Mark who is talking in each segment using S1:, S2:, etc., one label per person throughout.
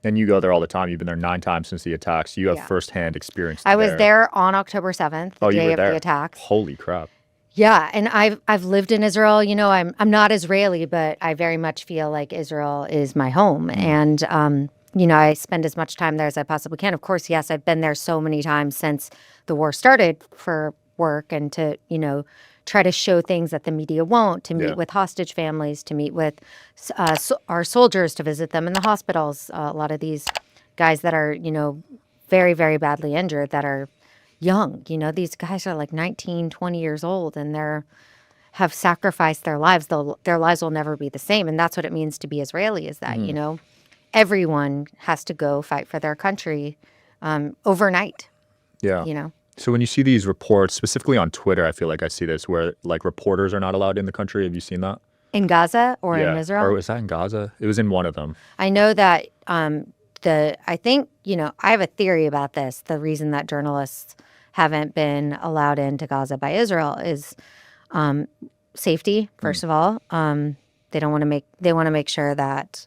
S1: And you go there all the time. You've been there 9 times since the attacks. You have
S2: Yeah.
S1: firsthand experience
S2: I was
S1: there.
S2: there on October 7th, the
S1: Oh, you
S2: day
S1: were
S2: of the
S1: there.
S2: attacks.
S1: Holy crap.
S2: Yeah, and I've lived in Israel. You know, I'm not Israeli, but I very much feel like Israel is my home. And you know, I spend as much time there as I possibly can. Of course, yes, I've been there so many times since the war started for work and to, you know, try to show things that the media won't, to meet
S1: Yeah.
S2: with hostage families, to meet with our soldiers, to visit them in the hospitals. A lot of these guys that are, you know, very, very badly injured that are young. You know, these guys are like 19, 20 years old and they're have sacrificed their lives. Their lives will never be the same. And that's what it means to be Israeli is that, you know, everyone has to go fight for their country overnight,
S1: Yeah.
S2: you know.
S1: So when you see these reports, specifically on Twitter, I feel like I see this where like reporters are not allowed in the country. Have you seen that?
S2: In Gaza or in
S1: Yeah. Or
S2: Israel,
S1: was that in Gaza? It was in one of them.
S2: I know that I think, you know, I have a theory about this. The reason that journalists haven't been allowed into Gaza by Israel is safety, first of all. They don't want to they want to make sure that,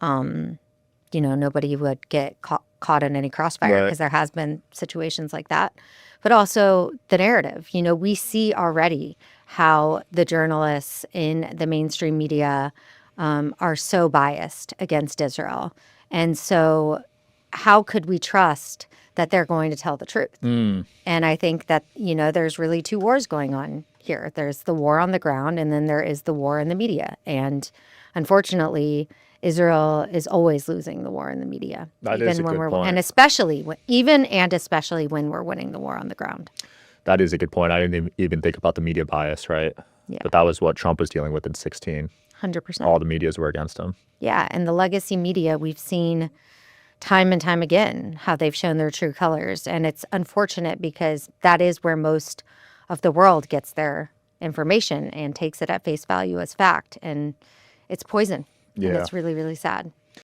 S2: you know, nobody would get caught in any crossfire
S1: Right.
S2: because there has been situations like that. But also the narrative, you know, we see already how the journalists in the mainstream media are so biased against Israel. And so how could we trust that they're going to tell the truth? And I think that, you know, there's really two wars going on here. There's the war on the ground, and then there is the war in the media. And unfortunately, Israel is always losing the war in the media.
S1: That is a good point.
S2: And especially, especially when we're winning the war on the ground.
S1: That is a good point. I didn't even think about the media bias, right?
S2: Yeah.
S1: But that was what Trump was dealing with in 16.
S2: 100%.
S1: All the medias were against him.
S2: Yeah, and the legacy media, we've seen time and time again how they've shown their true colors. And it's unfortunate because that is where most of the world gets their information and takes it at face value as fact. And it's poison. And
S1: Yeah.
S2: it's really, really sad.